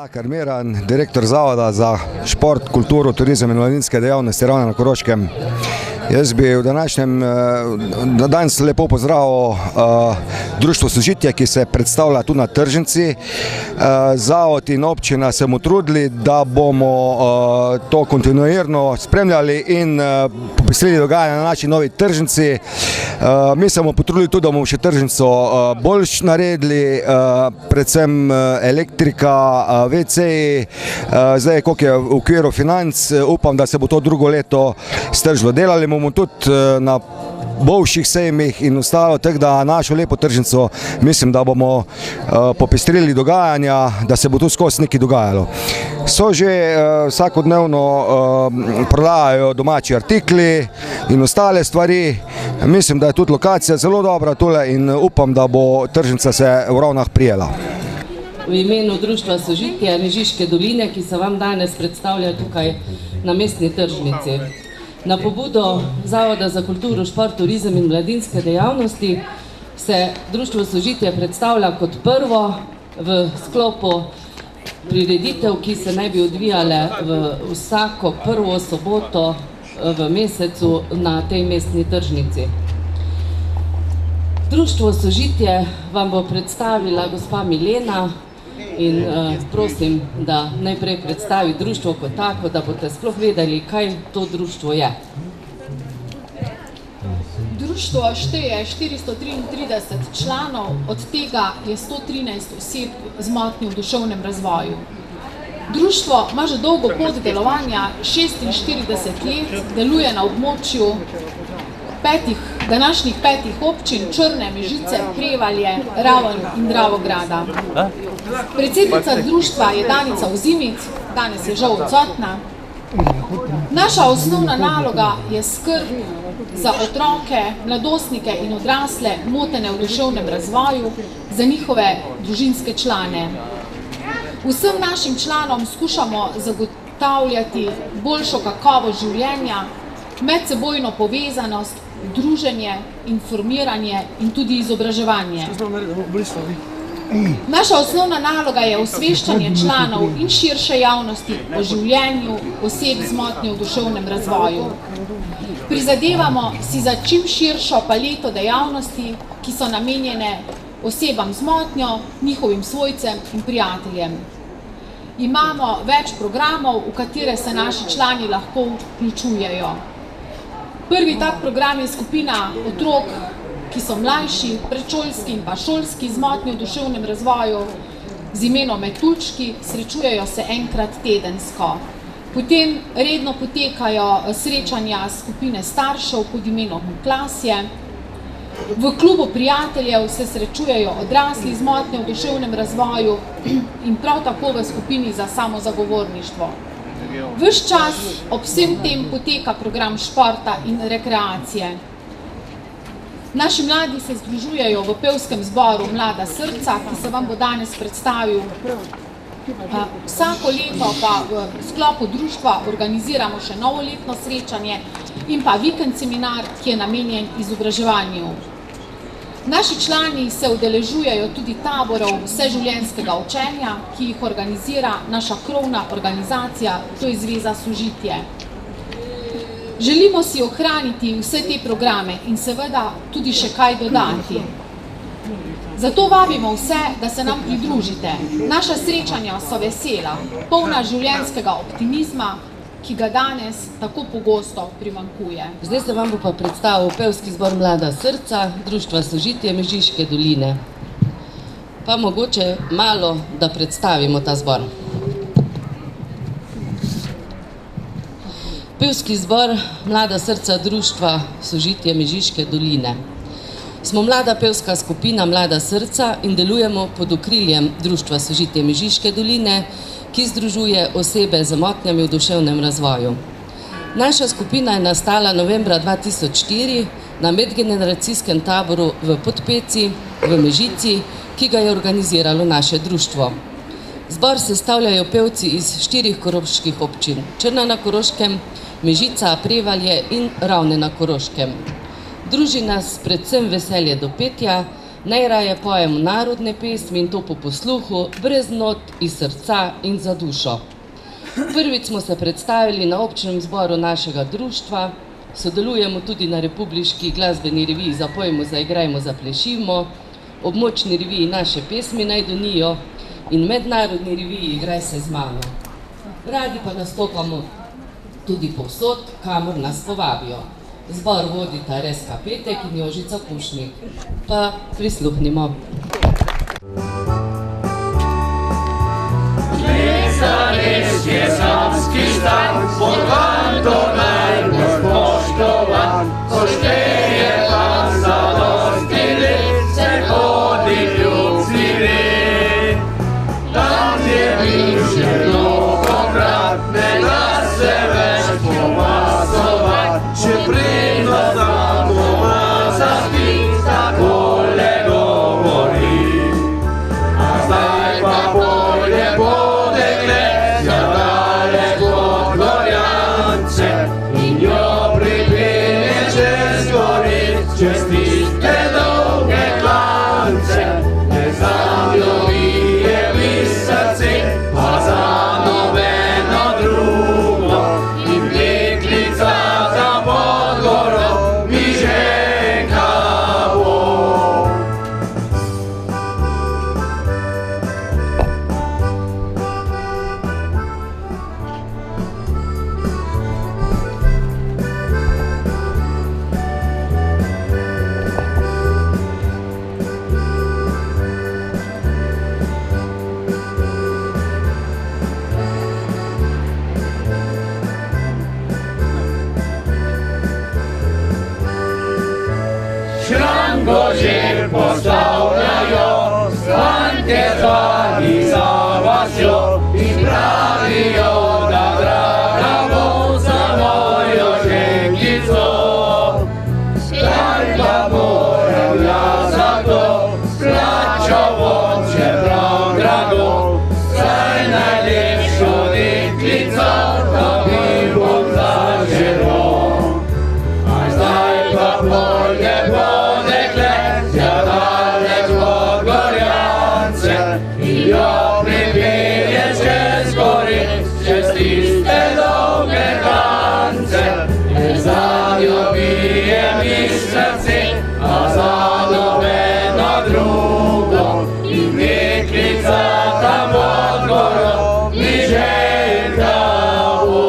Mlakar Miran, direktor Zavoda za šport, kulturo, turizem in mladinske dejavnosti Ravne na Koroškem. Jaz bi v današnjem danes lepo pozdravil Društvo Sožitje, ki se predstavlja tu na tržnici. Zavod in občina se bomo trudili, da bomo to kontinuirno spremljali in popestrili dogajanje na naši novi tržnici. Mi se bomo potrudili tudi, da bomo še tržnico boljš naredili, predvsem elektrika, WC-ji, zdaj koliko je v okviru financ, upam, da se bo to drugo leto stržilo. Delali bomo tudi na boljših sejmih in ostalo, tako da našo lepo tržnico mislim, da bomo popestrili dogajanja, da se bo tu skozi nekaj dogajalo. So že vsakodnevno prodajajo domači artikli in ostale stvari. Mislim, da je tudi lokacija zelo dobra tule in upam, da bo tržnica se v Ravnah prijela. V imenu Društva Sožitje Mežiške doline, ki se vam danes predstavlja tukaj na mestni tržnici. Na pobudo Zavoda za kulturo, šport, turizem in mladinske dejavnosti se Društvo Sožitje predstavlja kot prvo v sklopu prireditev, ki se naj bi odvijale vsako prvo soboto v mesecu na tej mestni tržnici. Društvo Sožitje vam bo predstavila gospa Milena in prosim, da najprej predstavi društvo kot tako, da boste sploh vedeli, kaj to društvo je. Društvo šteje 433 članov, od tega je 113 oseb z motnjo v duševnem razvoju. Društvo ima že dolgo pot delovanja, 46 let, deluje na območju današnjih petih občin, Črne, Mežice, Prevalje, Raven in Dravograda. Predsednica društva je Danica Ozimic, danes je žal odsotna. Naša osnovna naloga je skrb za otroke, mladostnike in odrasle, motene v duševnem razvoju, za njihove družinske člane. Vsem našim članom skušamo zagotavljati boljšo kakovost življenja, medsebojno povezanost, druženje, informiranje in tudi izobraževanje. Naša osnovna naloga je osveščanje članov in širše javnosti o življenju oseb z motnjo v duševnem razvoju. Prizadevamo si za čim širšo paleto dejavnosti, ki so namenjene osebam z motnjo, njihovim svojcem in prijateljem. Imamo več programov, v katere se naši člani lahko vključujejo. Prvi tak program je skupina otrok, ki so mlajši, predšolski in pa šolski, z motnjo v duševnem razvoju, z imenom Metuljčki, srečujejo se enkrat tedensko. Potem redno potekajo srečanja skupine staršev pod imenom Klasje. V klubu prijateljev se srečujejo odrasli z motnjo v duševnem razvoju in prav tako v skupini za samozagovorništvo. Ves čas ob vsem tem poteka program športa in rekreacije. Naši mladi se združujejo v pevskem zboru Mlada srca, ki se vam bo danes predstavil. Vsako leto pa v sklopu društva organiziramo še novoletno srečanje in pa vikend seminar, ki je namenjen izobraževanju. Naši člani se udeležujejo tudi taborov vseživljenjskega učenja, ki jih organizira naša krovna organizacija, to je Zveza Sožitje. Želimo si ohraniti vse te programe in seveda tudi še kaj dodati. Zato vabimo vse, da se nam pridružite. Naša srečanja so vesela, polna življenjskega optimizma, ki ga danes tako pogosto primanjkuje. Zdaj se vam bo pa predstavil pevski zbor Mlada srca, Društva Sožitje Mežiške doline. Pa mogoče malo, da predstavimo ta zbor. Pevski zbor Mlada srca Društva Sožitje Mežiške doline. Smo mlada pevska skupina Mlada srca in delujemo pod okriljem Društva Sožitje Mežiške doline, ki združuje osebe z motnjami v duševnem razvoju. Naša skupina je nastala novembra 2004 na medgeneracijskem taboru v Podpeci v Mežici, ki ga je organiziralo naše društvo. Zbor sestavljajo pevci iz 4 koroških občin: Črna na Koroškem, Mežica, Prevalje in Ravne na Koroškem. Druži nas predvsem veselje do petja, Najraje pojemo narodne pesmi in to po posluhu, brez not, iz srca in za dušo. Prvič smo se predstavili na občnem zboru našega društva, sodelujemo tudi na republiški glasbeni reviji Zapojmo, zaigrajmo, zaplešimo, območni reviji Naše pesmi naj donijo in mednarodni reviji Igraj se z mano. Radi pa nastopamo tudi povsod, kamor nas povabijo. Zbor vodita Reska Petek in Jožica Pušnik. Pa prisluhnimo. Res je samski stan, pod kantonar boš poštovan, ko šteje pa za dosti let, se hodi ljubci red. Tam je bil še mnogokrat, ne da se več pomasovat, še predno znam doma zaspit, takole govori. A zdaj pa bolje bo čez tiste dolge klance, ne zaljubije mi srce, pa za nobeno drugo. In deklica za Podgoro mi ženka bo. Šrango že postavljajo, fantje zvani za vasjo in pravijo, da draga bo za mojo ženkico. Zdaj pa moram jaz za to plačovo, čeprav drago, saj najlepšo deklico dobil bom zaželo. A zdaj pa polje bo in jo pripelje čez gori, čez tiste dolge klance. Ne zaljubije mi srce, a za nobeno drugo. In deklica tam pod goro mi ženka bo.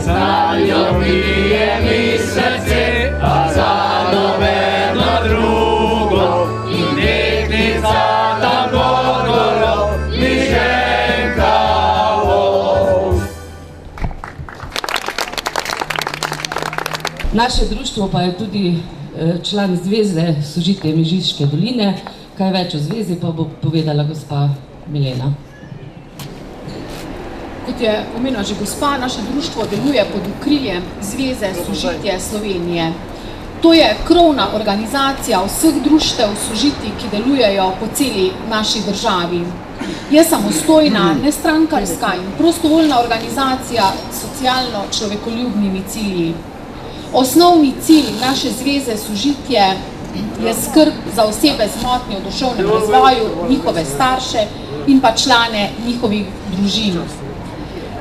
Zaljubije mi srce, a za nobeno drugo. In deklica tam pod goro mi ženka bo. Naše društvo pa je tudi član Zveze Sožitje Mežiške doline. Kaj več o zvezi pa bo povedala gospa Milena. Kot je omenila že gospa, naše društvo deluje pod okriljem Zveze Sožitje Slovenije. To je krovna organizacija vseh društev sožitij, ki delujejo po celi naši državi. Je samostojna, nestrankarska in prostovoljna organizacija s socialno-človekoljubnimi cilji. Osnovni cilj naše Zveze Sožitje je skrb za osebe z motnjo v duševnem razvoju, njihove starše in pa člane njihovih družin.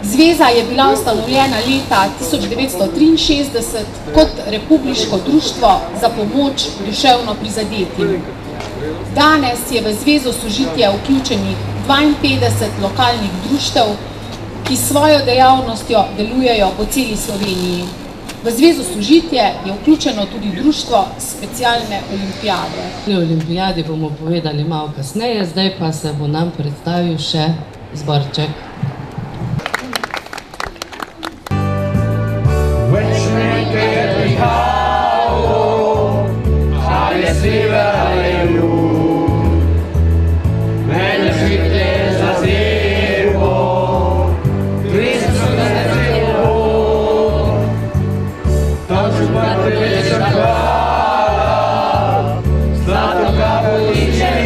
Zveza je bila ustanovljena leta 1963 kot republiško društvo za pomoč duševno prizadetim. Danes je v Zvezo Sožitje vključenih 52 lokalnih društev, ki s svojo dejavnostjo delujejo po celi Sloveniji. V Zvezo Sožitje je vključeno tudi društvo specialne olimpijade. O olimpijadi bomo povedali malo kasneje, zdaj pa se bo nam predstavil še zborček. Zlato kapo tiče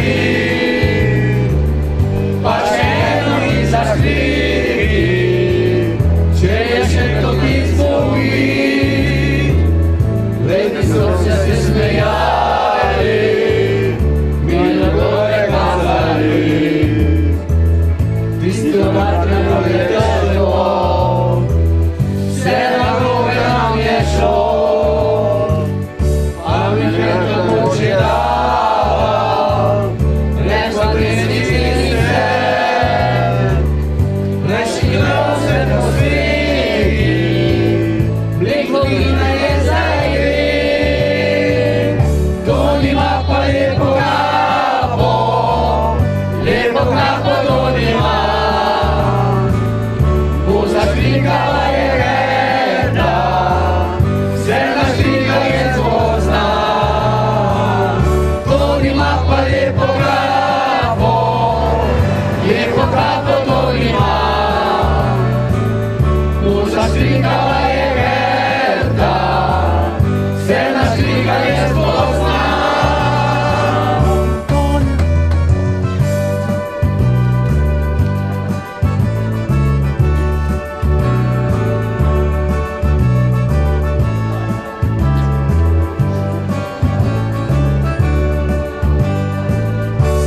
slika je spozna.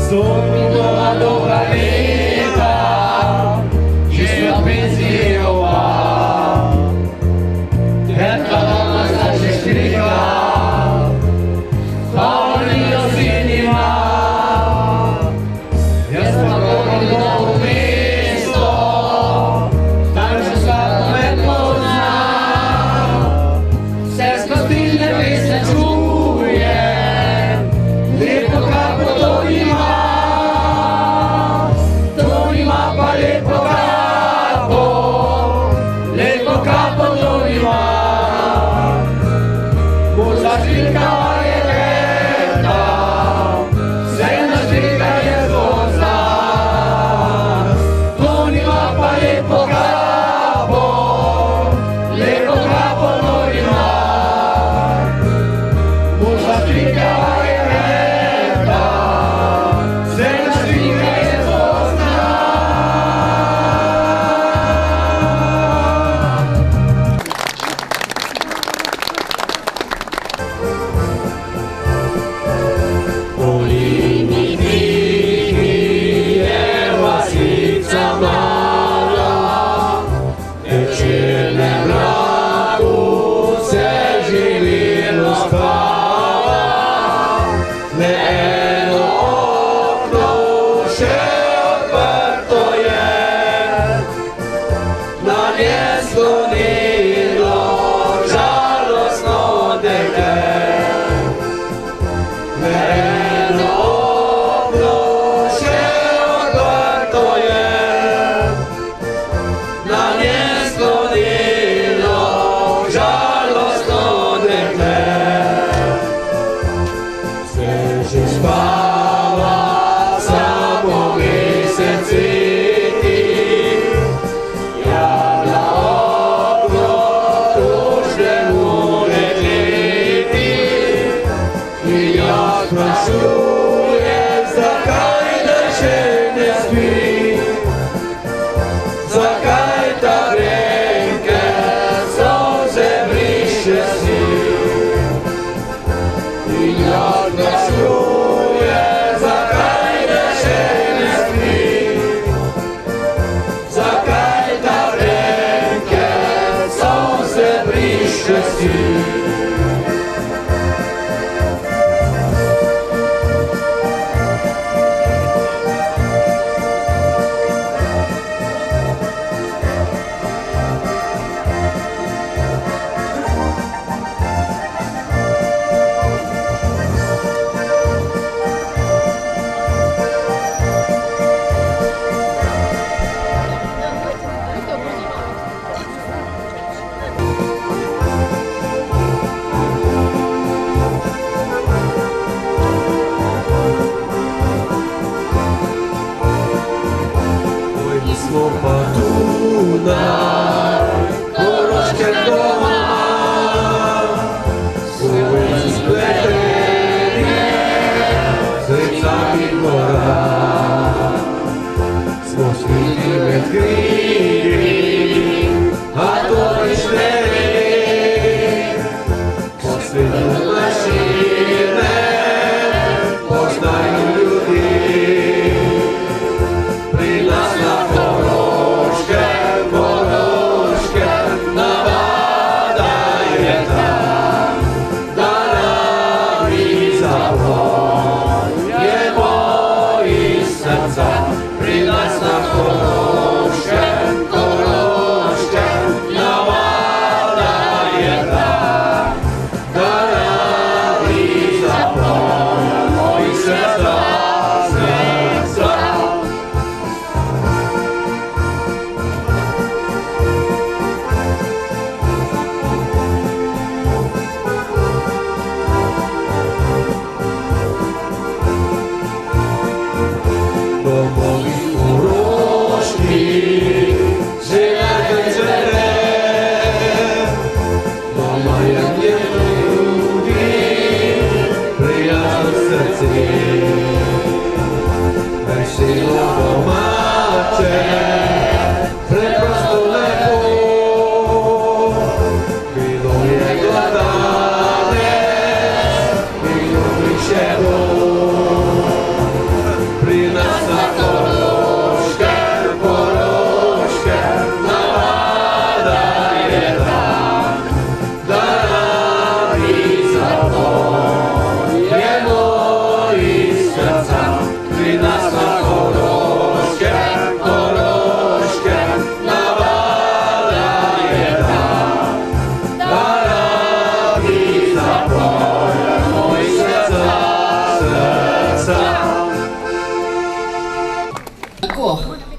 Sono dolga leta, che sia pensiova, tenta donna sta scriva, Paolino Sinima, ja spokojno novo mesto, tam že svatko me pozna, vse skotilne pesme čuje, lepo kapo to ima. Lepo kapo to ima, možda slika je veta, zemna slika je zozna. To ima pa lepo kapo to ima, možda slika je veta, zemna slika je zozna.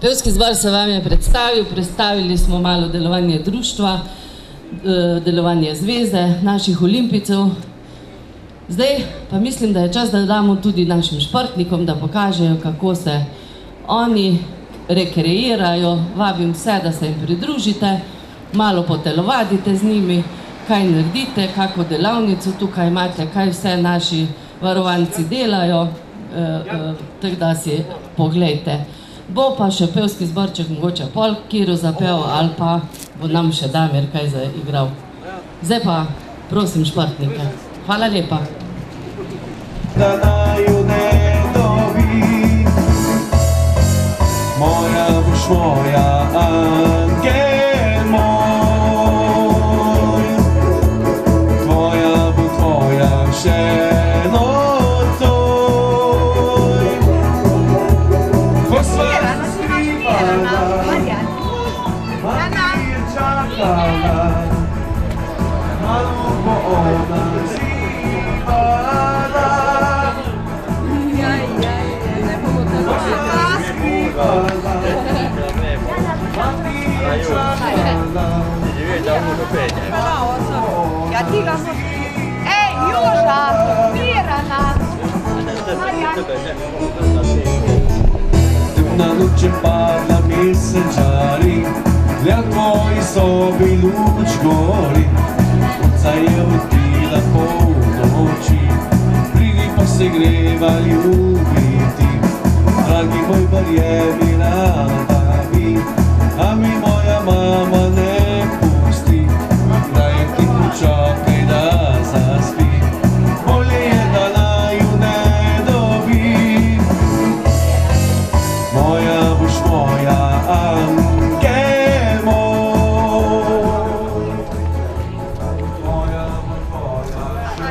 Pevski zbor se vam je predstavil, predstavili smo malo delovanje društva, delovanje zveze, naših olimpijcev. Zdaj pa mislim, da je čas, da damo tudi našim športnikom, da pokažejo, kako se oni rekreirajo. Vabim vse, da se jim pridružite, malo potelovadite z njimi, kaj naredite, kako delavnico tukaj imate, kaj vse naši varovanci delajo, tako da si pogledajte. Bo pa še pevski zborček mogoče pol Kiro zapel ali pa bo nam še Damir kaj zaigral. Zdaj pa prosim športnike. Hvala lepa. Da naju ne dobi, moja boš moja, angel moj, tvoja bo tvoja še nocoj. Ko sva skrivala, mati je čakala, malo bo ona zibala. Ej, Joža, Mirana! Na noč je padla mesečari, le v tvoji sobi luč gori. Uca je odbila polnoči, pridi pa se greva ljubiti. Dragi moj, verjemi, rada bi, a mi moja mama ne pusti. Raje ti počakaj, da zaspi, bolje je, da naju ne dobi. Moja boš moja, angel moj, moja boš moja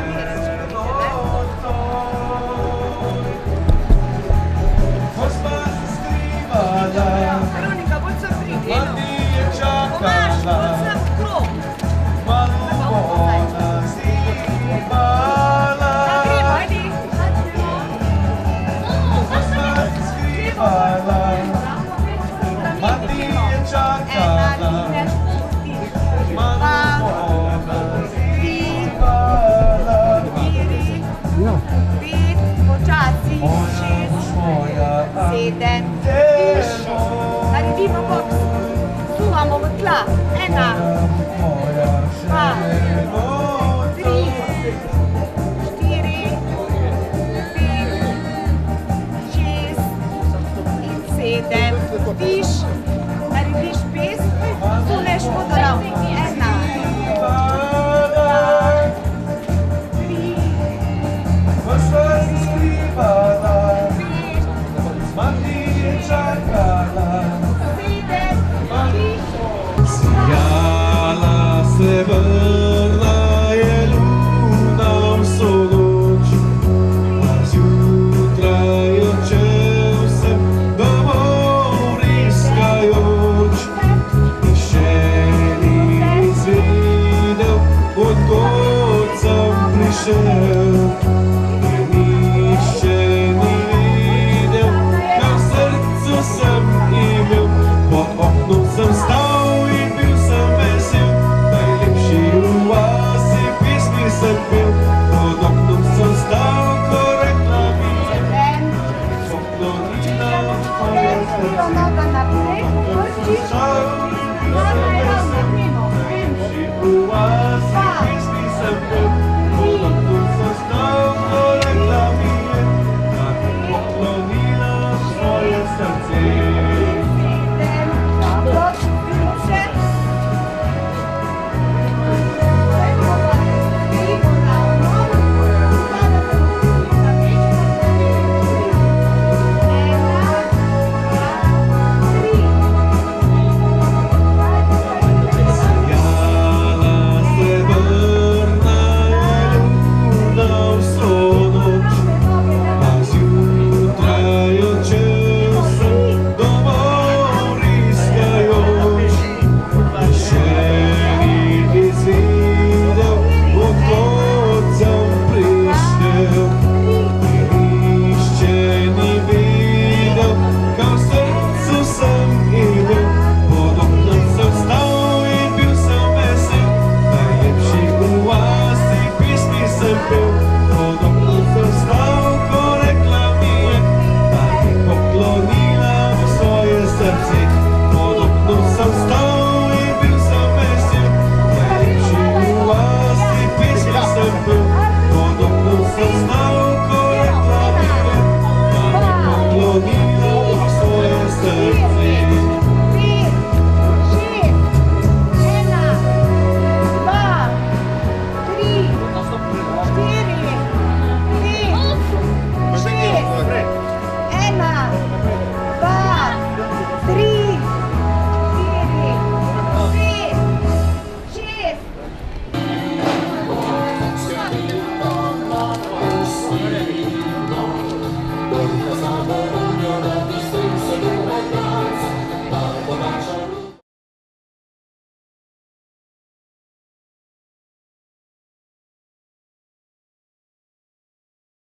še nocoj. Ko sva se skrivala, mati je čakala, malo bo ona zibala. Ko sva se skrivala, mati je čakala, malo bo ona zibala. Počasi, Moja boš 6, moja, 7, angel naredimo boks, suvamo v tla, 1, moja še nocoj. 3, 4, 5, 6 in 7, viš, narediš pes, suneš vodorav, 1, 3, Ko sva se skrivala, 5, mati je čakala, 7, viš. sijala srebrna je luna vso noč, a zjutraj odšel sem domov riskajoč. In še ni izvedel, od kod sem prišel.